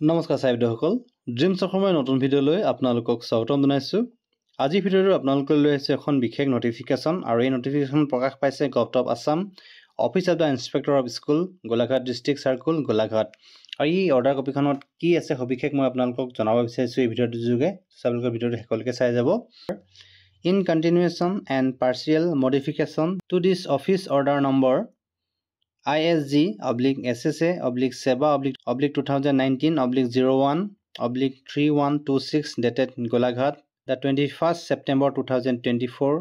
নমস্কাৰ চাইবিদসকল ড্ৰিমছ অসমৰ নতুন ভিডিঅ'লৈ আপোনালোকক স্বাগতম জনাইছোঁ। আজিৰ ভিডিঅ'টো আপোনালোকক লৈ আহিছে এখন বিশেষ নটিফিকেশ্যন আৰু এই নটিফিকেশ্যন প্ৰকাশ পাইছে government of Assam office of the inspector of school Golaghat district circle Golaghat. আৰু এই অৰ্ডাৰ কপিখনত কি আছে সবিশেষ মই আপোনালোকক জনাব বিচাৰিছোঁ এই ভিডিঅ'টোৰ যোগে। আপোনালোকৰ ভিডিঅ'টো শেষলৈকে চাই যাব। In continuation and partial modification to this office order number ISG/SSA/2019/01/3126 dated Golaghat the 21st September 2024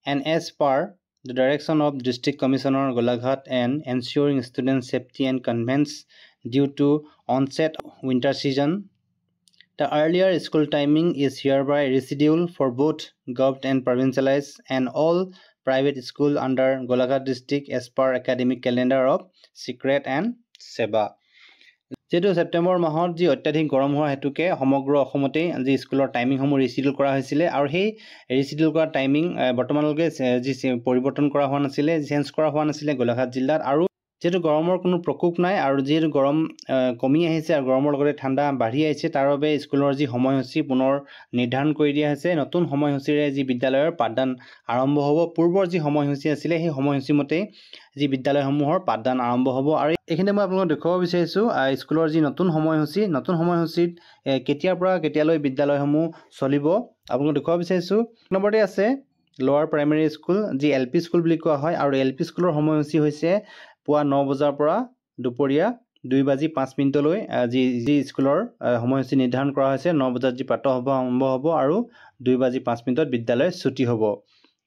and as per the direction of District Commissioner Golaghat and ensuring student safety and convenience due to onset winter season, the earlier school timing is hereby rescheduled for both government and provincialized and all private school under Golaghat district as per academic calendar of Secret and Seva. যেহেতু ছেপ্টেম্বৰ মাহত যি অত্যাধিক গৰম হোৱাৰ হেতুকে সমগ্ৰ অসমতে যি স্কুলৰ টাইমিংসমূহ ৰিচিডিউল কৰা হৈছিলে আৰু সেই ৰিচিডিউল কৰা টাইমিং বৰ্তমানলৈকে যি পৰিৱৰ্তন কৰা হোৱা নাছিলে, চেঞ্জ কৰা হোৱা নাছিলে গোলাঘাট জিলাত। আৰু যেহেতু গৰমৰ কোনো প্ৰকোপ নাই আৰু যিহেতু গৰম কমি আহিছে আৰু গৰমৰ লগতে ঠাণ্ডা বাঢ়ি আহিছে, তাৰ বাবে স্কুলৰ যি সময়সূচী পুনৰ নিৰ্ধাৰণ কৰি দিয়া হৈছে। নতুন সময়সূচীৰে যি বিদ্যালয়ৰ পাঠদান আৰম্ভ হ'ব। পূৰ্বৰ যি সময়সূচী আছিলে সেই সময়সূচী মতেই যি বিদ্যালয়সমূহৰ পাঠদান আৰম্ভ হ'ব। আৰু এইখিনিতে মই আপোনালোকক দেখুৱাব বিচাৰিছোঁ স্কুলৰ যি নতুন সময়সূচীত কেতিয়াৰ পৰা কেতিয়ালৈ বিদ্যালয়সমূহ চলিব আপোনালোকক দেখুৱাব বিচাৰিছোঁ। নম্বৰতে আছে লোৱাৰ প্ৰাইমেৰী স্কুল, যি LP স্কুল বুলি কোৱা হয়। আৰু LP স্কুলৰ সময়সূচী হৈছে পুৱা 9 বজাৰ পৰা দুপৰীয়া 2:05 যি স্কুলৰ সময়সূচী নিৰ্ধাৰণ কৰা হৈছে। 9 বজাত যি প্ৰাতঃসভা আৰম্ভ হ'ব আৰু 2:05 বিদ্যালয় ছুটি হ'ব।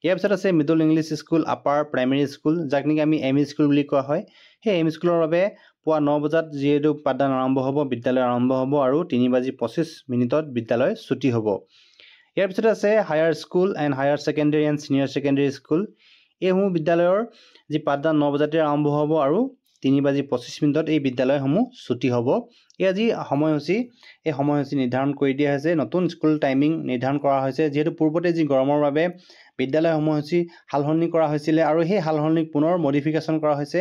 ইয়াৰ পিছত আছে middle English school, upper primary school, যাক নেকি আমি ME স্কুল বুলি কোৱা হয়। সেই ME স্কুলৰ বাবে পুৱা 9 বজাত যিহেতু পাঠদান আৰম্ভ হ'ব, বিদ্যালয় আৰম্ভ হ'ব আৰু 3:25 বিদ্যালয় ছুটি হ'ব। ইয়াৰ পিছত আছে higher school and higher secondary and senior secondary school. এইসমূহ বিদ্যালয়ৰ যি পাঠদান 9 বজাতে আৰম্ভ হ'ব আৰু 3:25 এই বিদ্যালয়সমূহ ছুটি হ'ব। এয়া যি সময়সূচী এই সময়সূচী নিৰ্ধাৰণ কৰি দিয়া হৈছে। নতুন স্কুল টাইমিং নিৰ্ধাৰণ কৰা হৈছে। যিহেতু পূৰ্বতে যি গৰমৰ বাবে বিদ্যালয় সময়সূচী সালসলনি কৰা হৈছিলে আৰু সেই সালসলনি পুনৰ মডিফিকেশ্যন কৰা হৈছে।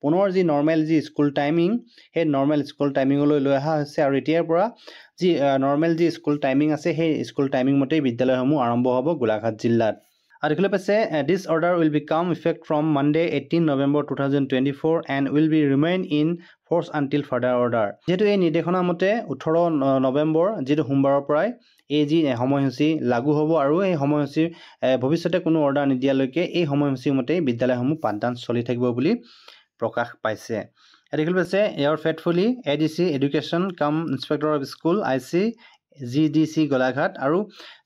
পুনৰ যি নৰ্মেল যি স্কুল টাইমিং সেই নৰ্মেল স্কুল টাইমিঙলৈ লৈ অহা হৈছে আৰু এতিয়াৰ পৰা যি নৰ্মেল যি স্কুল টাইমিং আছে সেই স্কুল টাইমিং মতেই বিদ্যালয়সমূহ আৰম্ভ হ'ব গোলাঘাট জিলাত। আৰু দেখিবলৈ পাইছে this order will become effect from Monday 18 November 2024 and will be remain in force until further order। যিহেতু এই নিৰ্দেশনা মতে 18 নৱেম্বৰ যিটো সোমবাৰৰ পৰাই এই যি সময়সূচী লাগু হ'ব আৰু এই সময়সূচী ভৱিষ্যতে কোনো অৰ্ডাৰ নিদিয়ালৈকে এই সময়সূচী মতেই বিদ্যালয়সমূহ পাঠদান চলি থাকিব বুলি প্ৰকাশ পাইছে। দেখিবলৈ পাইছে ইয়াৰ ফেথফুলি ADC এডুকেশ্যন কাম inspector of school ICGDC Golaghat. আৰু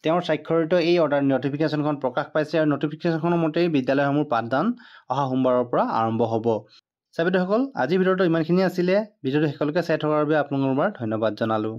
তেওঁৰ স্বাক্ষৰিত এই অৰ্ডাৰ নটিফিকেশ্যনখন প্ৰকাশ পাইছে আৰু নটিফিকেশ্যনখনৰ মতেই বিদ্যালয়সমূহৰ পাঠদান অহা সোমবাৰৰ পৰা আৰম্ভ হ'ব। চাবিদসকল আজিৰ ভিডিঅ'টো ইমানখিনি আছিলে। ভিডিঅ'টো শেষলৈকে চাই থকাৰ বাবে আপোনালোকৰ ধন্যবাদ জনালোঁ।